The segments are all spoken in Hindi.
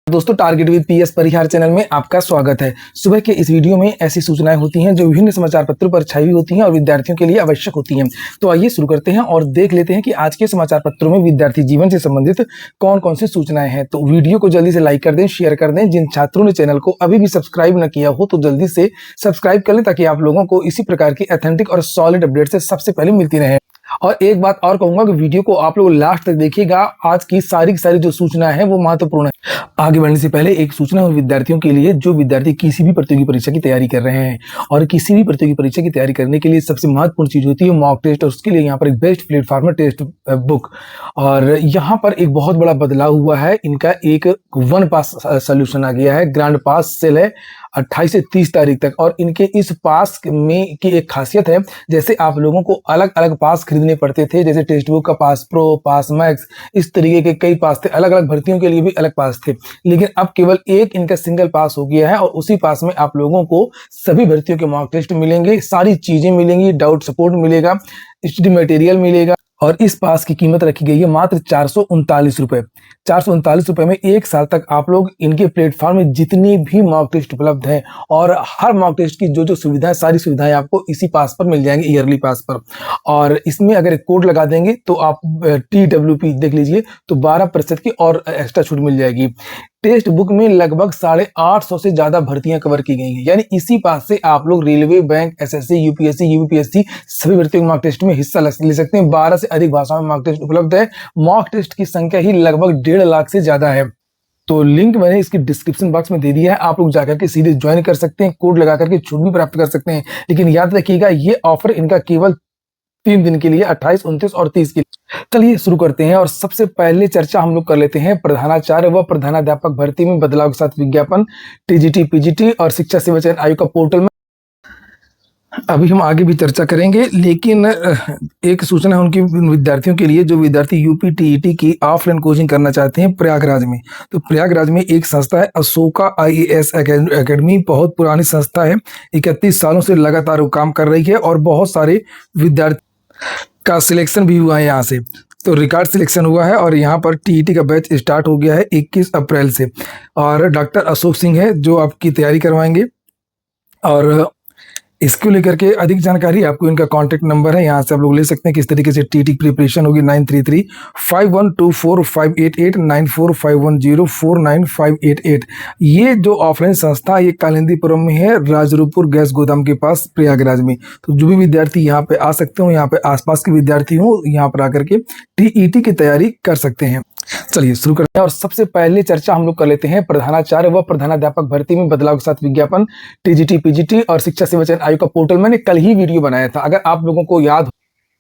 दोस्तों, target with PS Parihar channel में आपका स्वागत है। सुबह के इस वीडियो में ऐसी सूचनाएं होती हैं जो विभिन्न समाचार पत्रों पर छाई होती हैं और विद्यार्थियों के लिए आवश्यक होती हैं। तो आइए शुरू करते हैं और देख लेते हैं कि आज के समाचार पत्रों में विद्यार्थी जीवन से संबंधित कौन कौन सी सूचनाएं हैं। तो वीडियो को जल्दी से लाइक कर दें, शेयर कर दें। जिन छात्रों ने चैनल को अभी भी सब्सक्राइब न किया हो तो जल्दी से सब्सक्राइब कर लें ताकि आप लोगों को इसी प्रकार की ऑथेंटिक और सॉलिड अपडेट से सबसे पहले मिलती रहे। और एक बात और कहूंगा कि वीडियो को आप लोग लास्ट तक देखिएगा। आज की सारी जो सूचना है वो महत्वपूर्ण है। आगे बढ़ने से पहले एक सूचना उन विद्यार्थियों के लिए जो विद्यार्थी किसी भी प्रतियोगी परीक्षा की तैयारी कर रहे हैं। और किसी भी प्रतियोगी परीक्षा की तैयारी करने के लिए सबसे महत्वपूर्ण चीज होती है मॉक टेस्ट। और उसके लिए यहाँ पर एक बेस्ट प्लेटफॉर्म है टेस्ट बुक। और यहाँ पर एक बहुत बड़ा बदलाव हुआ है। इनका एक वन पास सोल्यूशन आ गया है। ग्रांड पास सेल है 28 से 30 तारीख तक। और इनके इस पास में की एक खासियत है, जैसे आप लोगों को अलग अलग पास खरीदने पड़ते थे, जैसे टेक्स्ट बुक का पास, प्रो पास, मैक्स, इस तरीके के कई पास थे। अलग अलग भर्तियों के लिए भी अलग पास थे, लेकिन अब केवल एक इनका सिंगल पास हो गया है। और उसी पास में आप लोगों को सभी भर्तियों के मॉक टेस्ट मिलेंगे, सारी चीजें मिलेंगी, डाउट सपोर्ट मिलेगा, स्टडी मटेरियल मिलेगा। और इस पास की कीमत रखी गई है मात्र 439 रुपए। 439 रुपए में एक साल तक आप लोग इनके प्लेटफॉर्म में जितनी भी मॉक टेस्ट उपलब्ध हैं और हर मॉक टेस्ट की जो सुविधाएं, सारी सुविधाएं आपको इसी पास पर मिल जाएंगी, ईयरली पास पर। और इसमें अगर एक कोड लगा देंगे तो आप TWP देख लीजिए तो 12% की और एक्स्ट्रा छूट मिल जाएगी। टेस्ट बुक में लगभग 850 से ज्यादा भर्तियां कवर की गई हैं। यानी इसी पास से आप लोग railway, bank, SSC, UPSC, UPSC सभी भर्तियों के मॉक टेस्ट में हिस्सा ले सकते हैं। 12 से अधिक भाषाओं में मॉक टेस्ट उपलब्ध है। मॉक टेस्ट की संख्या ही लगभग 1.5 लाख से ज्यादा है। तो लिंक मैंने इसकी डिस्क्रिप्शन बॉक्स में दे दिया है, आप लोग जाकर के सीधे ज्वाइन कर सकते हैं, कोड लगा करके छूट भी प्राप्त कर सकते हैं। लेकिन याद रखिएगा ये ऑफर इनका केवल 3 दिन के लिए, 28, 29 और 30 के लिए। चलिए शुरू करते हैं और सबसे पहले चर्चा हम लोग कर लेते हैं प्रधानाचार्य व प्रधानाध्यापक भर्ती में बदलाव के साथ विज्ञापन। TGT, PGT और शिक्षा सेवा चयन आयोग का पोर्टल में अभी हम आगे भी चर्चा करेंगे, लेकिन एक सूचना है उनकी विद्यार्थियों के लिए जो विद्यार्थी UP TET की ऑफलाइन कोचिंग करना चाहते हैं प्रयागराज में। तो प्रयागराज में एक संस्था है अशोका IAS एकेडमी। बहुत पुरानी संस्था है, 31 सालों से लगातार वो काम कर रही है और बहुत सारे विद्यार्थी का सिलेक्शन भी हुआ है यहाँ से। तो रिकॉर्ड सिलेक्शन हुआ है और यहाँ पर TET का बैच स्टार्ट हो गया है 21 अप्रैल से। और डॉक्टर अशोक सिंह है जो आपकी तैयारी करवाएंगे। और इसको लेकर के अधिक जानकारी आपको इनका कांटेक्ट नंबर है, यहाँ से आप लोग ले सकते हैं किस तरीके से TET की प्रिपरेशन होगी। 9335124588 9451049588। ये जो ऑफलाइन संस्था ये कालिंदीपुरम में है, राजरूपुर गैस गोदाम के पास प्रयागराज में। तो जो भी विद्यार्थी यहाँ पे आ सकते हो, यहाँ पे आसपास के विद्यार्थी हो, यहाँ पर आकर के TET की तैयारी कर सकते हैं। चलिए शुरू करते हैं और सबसे पहले चर्चा हम लोग कर लेते हैं प्रधानाचार्य व प्रधानाध्यापक भर्ती में बदलाव के साथ विज्ञापन। TGT, PGT और शिक्षा सेवा चयन आयोग का पोर्टल मैंने कल ही वीडियो बनाया था, अगर आप लोगों को याद हो।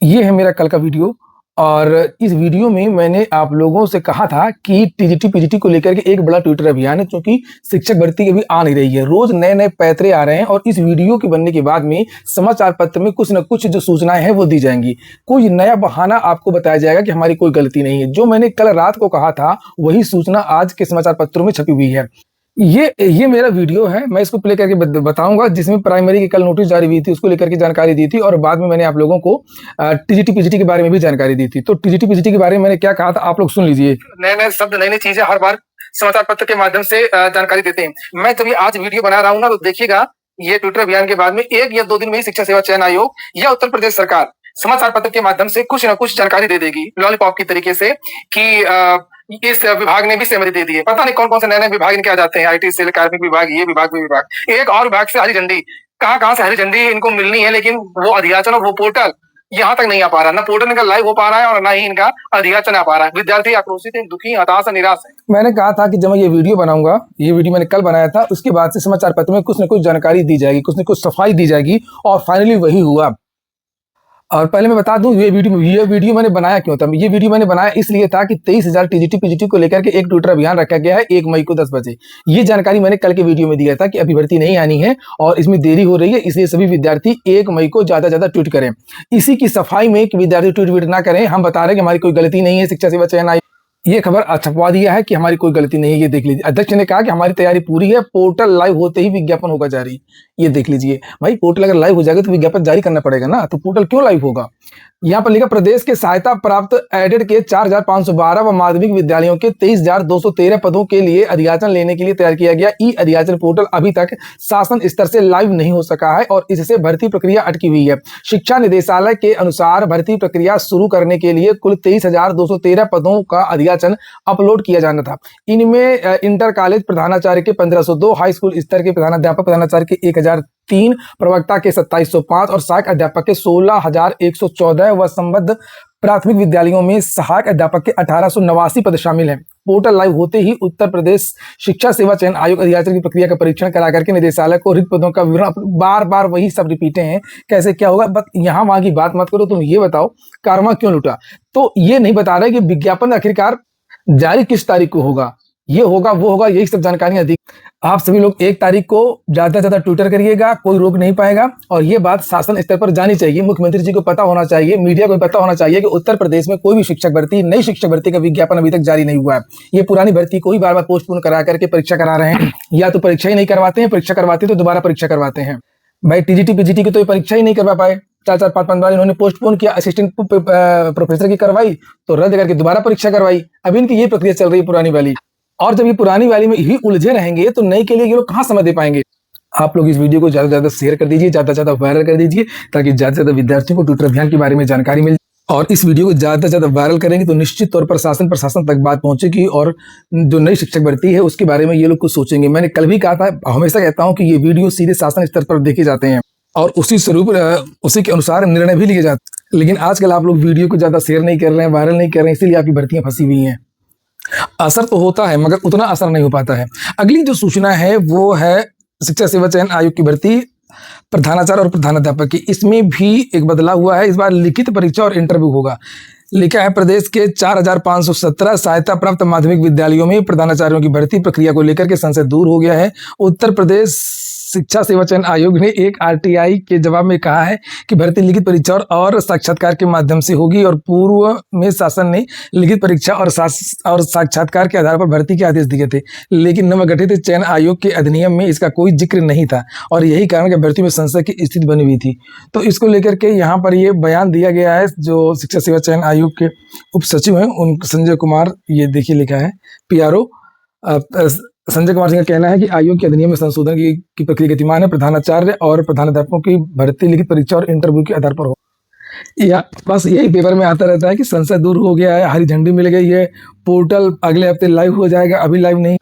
ये है मेरा कल का वीडियो। और इस वीडियो में मैंने आप लोगों से कहा था कि TGT, PGT को लेकर के एक बड़ा ट्विटर अभियान है, क्योंकि शिक्षक भर्ती अभी आ नहीं रही है, रोज नए नए पैतरे आ रहे हैं। और इस वीडियो के बनने के बाद में समाचार पत्र में कुछ न कुछ जो सूचनाएं हैं वो दी जाएंगी। कोई नया बहाना आपको बताया जाएगा कि हमारी कोई गलती नहीं है। जो मैंने कल रात को कहा था वही सूचना आज के समाचार पत्रों में छपी हुई है। ये मेरा वीडियो है, मैं इसको प्ले करके बताऊंगा, जिसमें प्राइमरी की कल नोटिस जारी हुई थी, उसको लेकर के जानकारी दी थी। और बाद में मैंने आप लोगों को TGT, PGT के बारे में भी जानकारी दी थी। तो TGT, PGT के बारे में मैंने क्या कहा था आप लोग सुन लीजिए। नए नए शब्द, नई नई चीजें हर बार समाचार पत्र के माध्यम से जानकारी देते हैं। मैं जब आज वीडियो बना रहा हूँ ना, तो देखिएगा ये ट्विटर अभियान के बाद में 1 या 2 दिन में ही शिक्षा सेवा चयन आयोग या उत्तर प्रदेश सरकार समाचार पत्र के माध्यम से कुछ न कुछ जानकारी दे देगी, लॉलीपॉप की तरीके से, कि इस विभाग ने भी सहमति दे दी है। पता नहीं कौन कौन से नए नए विभाग इनके आ जाते हैं, IT सेल, कार्मिक विभाग, ये विभाग, वो विभाग। एक और विभाग से हरी झंडी, कहाँ से हरी झंडी इनको मिलनी है, लेकिन वो अधियाचन और वो पोर्टल यहाँ तक नहीं आ पा रहा। ना पोर्टल इनका लाइव हो पा रहा है और ना ही इनका अधियाचन आ पा रहा है। विद्यार्थी आक्रोशित है, दुखी, हताश, निराश है। मैंने कहा था कि जब मैं ये वीडियो बनाऊंगा, ये वीडियो मैंने कल बनाया था, उसके बाद से समाचार पत्र में कुछ न कुछ जानकारी दी जाएगी, कुछ न कुछ सफाई दी जाएगी। और फाइनली वही हुआ। और पहले मैं बता दूं ये वीडियो मैंने बनाया क्यों था। ये वीडियो मैंने बनाया इसलिए था कि 23,000 TGT, PGT को लेकर के एक ट्विटर अभियान रखा गया है 1 मई को 10 बजे। ये जानकारी मैंने कल के वीडियो में दिया था कि अभी भर्ती नहीं आनी है और इसमें देरी हो रही है, इसलिए सभी विद्यार्थी 1 मई को ज्यादा ट्वीट करें। इसी की सफाई में कि विद्यार्थी ट्वीट ना करें, हम बता रहे हैं कि हमारी कोई गलती नहीं है। शिक्षा सेवा चयन आयोग ये खबर छपवा दिया है कि हमारी कोई गलती नहीं है। ये देख लीजिए, अध्यक्ष ने कहा कि हमारी तैयारी पूरी है, पोर्टल लाइव होते ही विज्ञापन होगा जारी। ये देख लीजिए भाई, पोर्टल अगर लाइव हो जाएगा तो विज्ञापन जारी करना पड़ेगा ना, तो पोर्टल क्यों लाइव होगा। यहाँ पर लिखा, प्रदेश के सहायता प्राप्त एडेड के 4,512 व माध्यमिक विद्यालयों के 23,213 पदों के लिए अधियाचन लेने के लिए तैयार किया गया ई अधियाचन पोर्टल अभी तक शासन स्तर से लाइव नहीं हो सका है और इससे भर्ती प्रक्रिया अटकी हुई है। शिक्षा निदेशालय के अनुसार भर्ती प्रक्रिया शुरू करने के लिए कुल 23,213 पदों का अधियाचन अपलोड किया जाना था। इनमें इंटर कॉलेज प्रधानाचार्य के 1,502, हाई स्कूल स्तर के प्रधानाध्यापक प्रधानाचार्य के 1,003, प्रवक्ता के 2,705 और सहायक अध्यापक के 16,114 व संबद्ध प्राथमिक विद्यालयों में सहायक अध्यापक के 1,889 पद शामिल हैं। पोर्टल लाइव होते ही उत्तर प्रदेश शिक्षा सेवा चयन आयोग अधियाचन की प्रक्रिया का परीक्षण करा करके निदेशालय को रिक्त पदों का विवरण, बार बार वही सब रिपीटें हैं, कैसे क्या होगा। बस यहाँ वहां की बात मत करो, तुम ये बताओ कारवा क्यों लुटा। तो ये नहीं बता रहे कि विज्ञापन आखिरकार जारी किस तारीख को होगा, ये होगा वो होगा, यही सब जानकारियां दी। आप सभी लोग 1 तारीख को ज्यादा से ज्यादा ट्विटर करिएगा, कोई रोक नहीं पाएगा। और ये बात शासन स्तर पर जानी चाहिए, मुख्यमंत्री जी को पता होना चाहिए, मीडिया को पता होना चाहिए कि उत्तर प्रदेश में कोई भी शिक्षक भर्ती, नई शिक्षक भर्ती का विज्ञापन अभी तक जारी नहीं हुआ है। ये पुरानी भर्ती को ही बार बार पोस्टपोन करा करके परीक्षा करा रहे हैं, या तो परीक्षा ही नहीं करवाते हैं, परीक्षा करवाते तो दोबारा परीक्षा करवाते हैं। भाई टीजीटी पीजीटी की तो परीक्षा ही नहीं करवा पाए, 4-4, 5-5 बार इन्होंने पोस्टपोन किया, असिस्टेंट प्रोफेसर की करवाई तो रद्द करके दोबारा परीक्षा करवाई। अभी इनकी ये प्रक्रिया चल रही है पुरानी वाली। और जब ये पुरानी वाली में ही उलझे रहेंगे तो नई के लिए ये लोग कहाँ समय दे पाएंगे। आप लोग इस वीडियो को ज्यादा से ज्यादा शेयर कर दीजिए, ज्यादा से ज्यादा वायरल कर दीजिए, ताकि ज्यादा से ज्यादा विद्यार्थियों को ट्विटर अभियान के बारे में जानकारी मिल। और इस वीडियो को ज्यादा से ज्यादा वायरल करेंगे तो निश्चित तौर पर शासन प्रशासन तक बात पहुंचेगी और जो नई शिक्षक भर्ती है उसके बारे में ये लोग कुछ सोचेंगे। मैंने कल भी कहा था, हमेशा कहता हूँ कि ये वीडियो सीधे शासन स्तर पर देखे जाते हैं और उसी के अनुसार निर्णय भी लिए जाते हैं। लेकिन आजकल आप लोग वीडियो को ज्यादा शेयर नहीं कर रहे हैं, वायरल नहीं कर रहे हैं, इसीलिए आपकी भर्तियां फंसी हुई हैं। असर तो होता है मगर उतना असर नहीं हो पाता है। अगली जो सूचना है वो है शिक्षा सेवा चयन आयोग की भर्ती प्रधानाचार्य और प्रधानाध्यापक की। इसमें भी एक बदलाव हुआ है, इस बार लिखित परीक्षा और इंटरव्यू होगा। लिखा है, प्रदेश के 4,517 सहायता प्राप्त माध्यमिक विद्यालयों में प्रधानाचार्यों की भर्ती प्रक्रिया को लेकर के संशय दूर हो गया है। उत्तर प्रदेश शिक्षा सेवा चयन आयोग ने एक आरटीआई के जवाब में कहा है कि भर्ती लिखित परीक्षा और साक्षात्कार के माध्यम से होगी और पूर्व में शासन ने लिखित परीक्षा और साक्षात्कार के आधार पर भर्ती के आदेश दिए थे, लेकिन नवगठित चयन आयोग के अधिनियम में इसका कोई जिक्र नहीं था और यही कारण कि भर्ती में संशय की स्थिति बनी हुई थी। तो इसको लेकर के यहाँ पर ये बयान दिया गया है। जो शिक्षा सेवा चयन आयोग के उप सचिव हैं उन संजय कुमार, ये देखिए लिखा है PRO संजय कुमार सिंह का कहना है कि आयोग के अधिनियम में संशोधन की प्रक्रिया गतिमान है। प्रधानाचार्य और प्रधानाध्यापकों की भर्ती लिखित परीक्षा और इंटरव्यू के आधार पर हो। या बस यही पेपर में आता रहता है कि संशय दूर हो गया है, हरी झंडी मिल गई है, पोर्टल अगले हफ्ते लाइव हो जाएगा, अभी लाइव नहीं।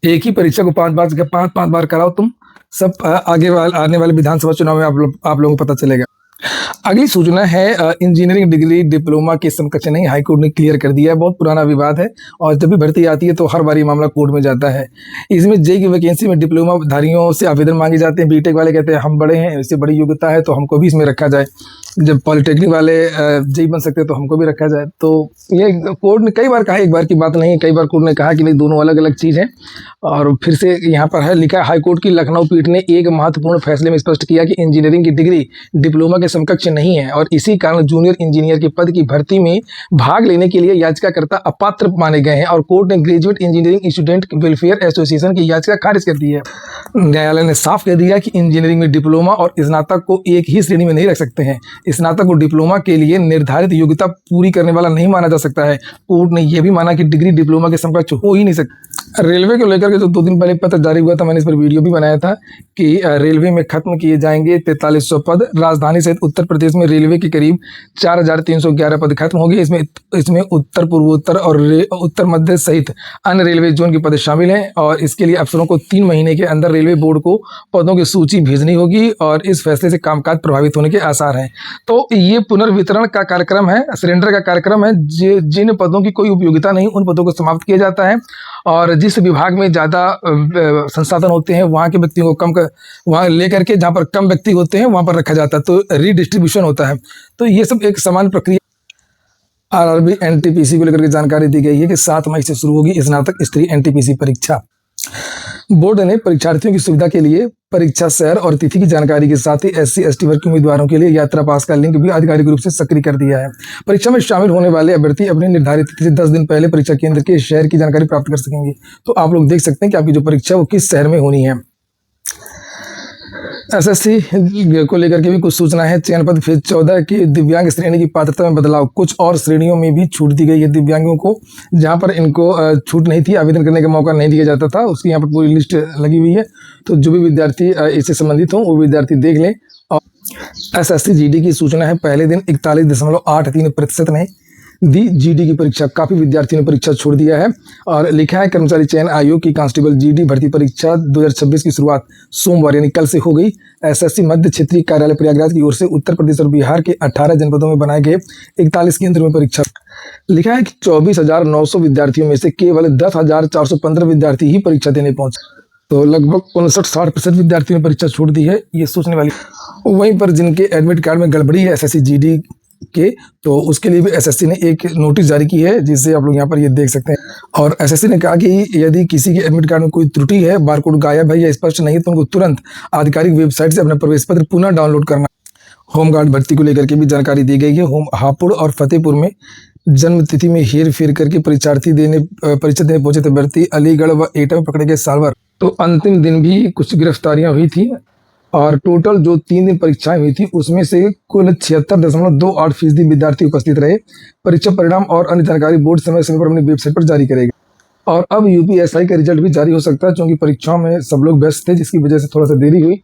एक ही परीक्षा को 5 बार कराओ तुम, सब आगे आने वाले विधानसभा चुनाव में आप लोगों को पता चलेगा। अगली सूचना है, इंजीनियरिंग डिग्री डिप्लोमा के समकक्ष नहीं, हाईकोर्ट ने क्लियर कर दिया है। बहुत पुराना विवाद है और जब भी भर्ती आती है तो हर बार ये मामला कोर्ट में जाता है। इसमें जेई की वैकेंसी में डिप्लोमा धारियों से आवेदन मांगे जाते हैं। बीटेक वाले कहते हैं हम बड़े हैं, इससे बड़ी योग्यता है तो हमको भी इसमें रखा जाए। जब पॉलिटेक्निक वाले जेई बन सकते हैं तो हमको भी रखा जाए। तो ये कोर्ट ने कई बार कहा, एक बार की बात नहीं है, कई बार कोर्ट ने कहा कि नहीं दोनों अलग अलग चीज़ हैं। और फिर से यहाँ पर है लिखा, हाईकोर्ट की लखनऊ पीठ ने एक महत्वपूर्ण फैसले में स्पष्ट किया कि इंजीनियरिंग की डिग्री डिप्लोमा के समकक्ष नहीं है और इसी कारण जूनियर इंजीनियर के पद की भर्ती में भाग लेने के लिए याचिकाकर्ता अपात्र माने गए हैं और कोर्ट ने graduate engineering student welfare association की याचिका खारिज कर दी है। न्यायालय ने साफ कह दिया कि इंजीनियरिंग में डिप्लोमा और स्नातक को एक ही श्रेणी में नहीं रख सकते हैं। स्नातक को डिप्लोमा के लिए निर्धारित योग्यता पूरी करने वाला नहीं माना जा सकता है। कोर्ट ने यह भी माना कि डिग्री डिप्लोमा के समकक्ष हो ही नहीं सकती। रेलवे को लेकर के जो 2 दिन पहले पत्र जारी हुआ था, मैंने इस पर वीडियो भी बनाया था कि रेलवे में खत्म किए जाएंगे 4300 पद। राजधानी सहित उत्तर प्रदेश में रेलवे के करीब 4,311 पद खत्म होंगे। इसमें उत्तर पूर्वोत्तर और उत्तर मध्य सहित अन्य रेलवे जोन के पद शामिल हैं और इसके लिए अफसरों को 3 महीने के अंदर रेलवे बोर्ड को पदों की सूची भेजनी होगी और इस फैसले से कामकाज प्रभावित होने के आसार हैं। तो ये पुनर्वितरण का कार्यक्रम है, सरेंडर का कार्यक्रम है। जिन पदों की कोई उपयोगिता नहीं उन पदों को समाप्त किया जाता है और जिस विभाग में ज़्यादा संसाधन होते हैं वहाँ के व्यक्तियों को वहाँ लेकर के जहाँ पर कम व्यक्ति होते हैं वहाँ पर रखा जाता है, तो रीडिस्ट्रीब्यूशन होता है। तो ये सब एक समान प्रक्रिया। RRB NTPC को लेकर के जानकारी दी गई है कि 7 मई से शुरू होगी स्नातक स्तरीय NTPC परीक्षा। बोर्ड ने परीक्षार्थियों की सुविधा के लिए परीक्षा शहर और तिथि की जानकारी के साथ ही SC/ST वर्ग के उम्मीदवारों के लिए यात्रा पास का लिंक भी आधिकारिक रूप से सक्रिय कर दिया है। परीक्षा में शामिल होने वाले अभ्यर्थी अपनी निर्धारित तिथि से 10 दिन पहले परीक्षा केंद्र के शहर की जानकारी प्राप्त कर सकेंगे। तो आप लोग देख सकते हैं कि आपकी जो परीक्षा है वो किस शहर में होनी है। SSC को लेकर के भी कुछ सूचना है। चयन पद फेज 14 की दिव्यांग श्रेणी की पात्रता में बदलाव, कुछ और श्रेणियों में भी छूट दी गई है दिव्यांगों को, जहां पर इनको छूट नहीं थी, आवेदन करने का मौका नहीं दिया जाता था, उसकी यहाँ पर पूरी लिस्ट लगी हुई है। तो जो भी विद्यार्थी इससे संबंधित हों वो विद्यार्थी देख लें। और SSC GD की सूचना है, पहले दिन 41.83% ने दी GD की परीक्षा। काफ़ी विद्यार्थियों ने परीक्षा छोड़ दिया है और लिखा है कर्मचारी चयन आयोग की कांस्टेबल GD भर्ती परीक्षा 2026 की शुरुआत सोमवार यानी कल से हो गई। SSC मध्य क्षेत्रीय कार्यालय प्रयागराज की ओर से उत्तर प्रदेश और बिहार के 18 जनपदों में बनाए गए 41 केंद्रों में परीक्षा। लिखा है कि 24,900 विद्यार्थियों में से केवल 10,415 विद्यार्थी ही परीक्षा देने पहुंचे। तो लगभग 59-60% विद्यार्थियों ने परीक्षा छोड़ दी है, ये सोचने वाली। वहीं पर जिनके एडमिट कार्ड में गड़बड़ी है SSC GD के, तो उसके लिए भी SSC ने एक नोटिस जारी की है, जिससे आप लोग यहाँ पर ये देख सकते हैं। और SSC ने कहा कि यदि किसी के एडमिट कार्ड में कोई त्रुटि है, बारकोड गायब है या स्पष्ट नहीं है, तो उनको तुरंत आधिकारिक वेबसाइट से अपना प्रवेश पत्र पुनः डाउनलोड करना। होमगार्ड भर्ती को लेकर के भी जानकारी दी गई है। हापुड़ और फतेहपुर में जन्म तिथि में हेर फेर करके परीक्षा देने पहुंचे थे अभ्यर्थी। अलीगढ़ व एटा में पकड़े गए सालभर। तो अंतिम दिन भी कुछ गिरफ्तारियां हुई थी और टोटल जो 3 दिन परीक्षाएं हुई थी उसमें से कुल 76.28% विद्यार्थी उपस्थित रहे। परीक्षा परिणाम और अन्य जानकारी बोर्ड समय समय पर अपनी वेबसाइट पर जारी करेगा। और अब UPSI का रिजल्ट भी जारी हो सकता है, क्योंकि परीक्षाओं में सब लोग व्यस्त थे, जिसकी वजह से थोड़ा सा देरी हुई।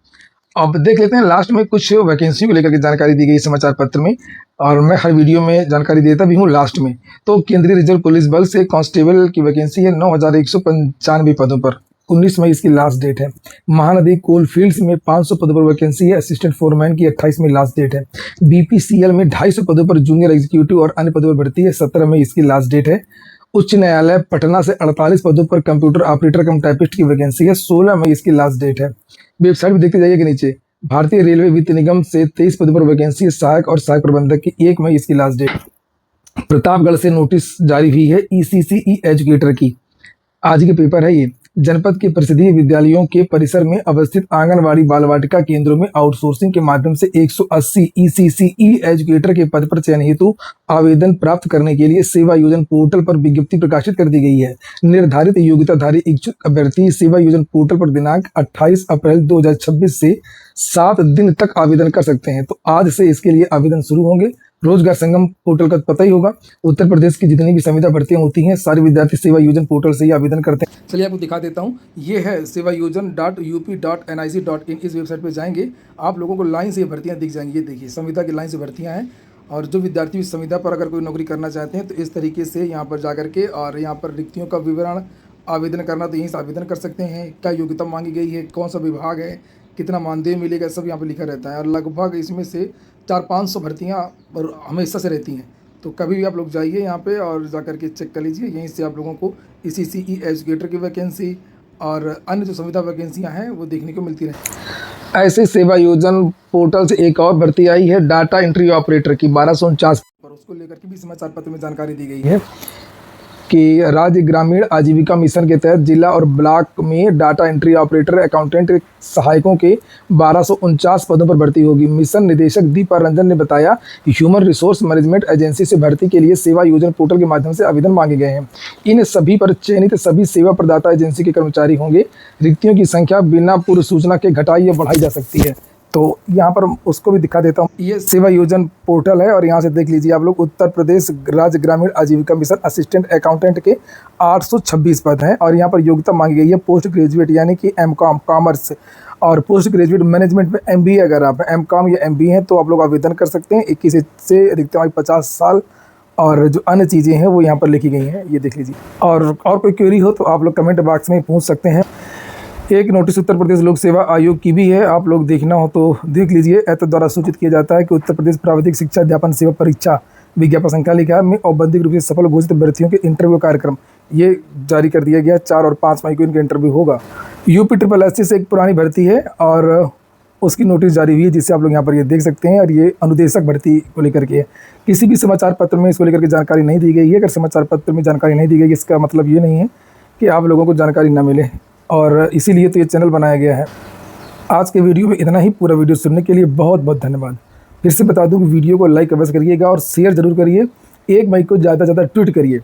अब देख लेते हैं लास्ट में कुछ वैकेंसी को लेकर के जानकारी दी गई समाचार पत्र में, और मैं हर वीडियो में जानकारी देता भी हूँ लास्ट में। तो केंद्रीय रिजर्व पुलिस बल से कांस्टेबल की वैकेंसी है 9,195 पदों पर। 19 मई इसकी लास्ट डेट है। महानदी कोल फील्ड्स में 500 पदों पर वैकेंसी है। असिस्टेंट फोरमैन की 28 मई लास्ट डेट है। BPCL में 250 पदों पर जूनियर एग्जीक्यूटिव और अन्य पदों पर भर्ती है। 17 मई इसकी लास्ट डेट है। उच्च न्यायालय पटना से 48 पदों पर कंप्यूटर ऑपरेटर कम टाइपिस्ट की वैकेंसी है। 16 मई इसकी लास्ट डेट है। वेबसाइट भी देखते जाइएगा नीचे। भारतीय रेलवे वित्त निगम से 23 पदों पर वैकेंसी है। सहायक और सहायक प्रबंधक की 1 मई इसकी लास्ट डेट। प्रतापगढ़ से नोटिस जारी हुई है ECCE एजुकेटर की। आज के पेपर है ये। जनपद के परिषदीय विद्यालयों के परिसर में अवस्थित आंगनवाड़ी बाल वाटिका केंद्रों में आउटसोर्सिंग के माध्यम से 180 ECCE एजुकेटर के पद पर चयन हेतु आवेदन प्राप्त करने के लिए सेवा योजन पोर्टल पर विज्ञप्ति प्रकाशित कर दी गई है। निर्धारित योग्यताधारी इच्छुक अभ्यर्थी सेवा योजन पोर्टल पर दिनांक 28 अप्रैल 2026 से 7 दिन तक आवेदन कर सकते हैं। तो आज से इसके लिए आवेदन शुरू होंगे। रोजगार संगम पोर्टल का पता ही होगा। उत्तर प्रदेश की जितनी भी संविदा भर्तियां होती हैं सारे विद्यार्थी सेवा योजन पोर्टल से ही आवेदन करते हैं। चलिए आपको दिखा देता हूं, ये है sevayojan.up.nic.in। इस वेबसाइट पे जाएंगे, आप लोगों को लाइन से भर्तियां दिख जाएंगी। ये देखिए संविदा की लाइन से भर्तियां हैं, और जो विद्यार्थी इस संविदा पर अगर कोई नौकरी करना चाहते हैं तो इस तरीके से यहाँ पर जा करके और यहाँ पर रिक्तियों का विवरण आवेदन करना, तो यहीं से आवेदन कर सकते हैं। क्या योग्यता मांगी गई है, कौन सा विभाग है, कितना मानदेय मिलेगा, सब यहाँ पर लिखा रहता है। और लगभग इसमें से 400-500 भर्तियाँ हमेशा से रहती हैं। तो कभी भी आप लोग जाइए यहाँ पे और जा कर के चेक कर लीजिए। यहीं से आप लोगों को ECCE एजुकेटर की वैकेंसी और अन्य जो संविदा वैकेंसियाँ हैं वो देखने को मिलती रहें। ऐसे सेवा योजन पोर्टल से एक और भर्ती आई है डाटा एंट्री ऑपरेटर की 1249 पर। उसको लेकर के भी समाचार पत्र में जानकारी दी गई है कि राज्य ग्रामीण आजीविका मिशन के तहत जिला और ब्लॉक में डाटा एंट्री ऑपरेटर, अकाउंटेंट सहायकों के 1249 पदों पर भर्ती होगी। मिशन निदेशक दीपा रंजन ने बताया कि ह्यूमन रिसोर्स मैनेजमेंट एजेंसी से भर्ती के लिए सेवा योजन पोर्टल के माध्यम से आवेदन मांगे गए हैं। इन सभी पर चयनित सभी सेवा प्रदाता एजेंसी के कर्मचारी होंगे। रिक्तियों की संख्या बिना पूर्व सूचना के घटाई या बढ़ाई जा सकती है। तो यहाँ पर उसको भी दिखा देता हूँ। ये सेवा योजन पोर्टल है और यहाँ से देख लीजिए आप लोग। उत्तर प्रदेश राज्य ग्रामीण आजीविका मिशन असिस्टेंट अकाउंटेंट के 826 पद हैं और यहाँ पर योग्यता मांगी गई है पोस्ट ग्रेजुएट यानी कि MCOM कॉमर्स, और पोस्ट ग्रेजुएट मैनेजमेंट में MBA। अगर आप MCOM या MBA हैं तो आप लोग आवेदन कर सकते हैं। 21 से अधिकतम 50 साल, और जो अन्य चीज़ें हैं वो यहाँ पर लिखी गई हैं, ये देख लीजिए। और कोई क्वेरी हो तो आप लोग कमेंट बॉक्स में पूछ सकते हैं। एक नोटिस उत्तर प्रदेश लोक सेवा आयोग की भी है, आप लोग देखना हो तो देख लीजिए। एतद द्वारा सूचित किया जाता है कि उत्तर प्रदेश प्राविधिक शिक्षा अध्यापन सेवा परीक्षा विज्ञापन संख्या लिखा है में औपबंधिक रूप से सफल घोषित अभ्यर्थियों के इंटरव्यू कार्यक्रम ये जारी कर दिया गया। 4 और 5 मई को इनका इंटरव्यू होगा। UPSSC से एक पुरानी भर्ती है और उसकी नोटिस जारी हुई है, जिससे आप लोग यहाँ पर ये देख सकते हैं। और ये अनुदेशक भर्ती को लेकर के है। किसी भी समाचार पत्र में इसको लेकर के जानकारी नहीं दी गई है। अगर समाचार पत्र में जानकारी नहीं दी गई इसका मतलब ये नहीं है कि आप लोगों को जानकारी न मिले। और इसीलिए तो ये चैनल बनाया गया है। आज के वीडियो में इतना ही। पूरा वीडियो सुनने के लिए बहुत बहुत धन्यवाद। फिर से बता दूं कि वीडियो को लाइक अवश्य करिएगा और शेयर ज़रूर करिए। 1 मई को ज़्यादा से ज़्यादा ट्वीट करिए।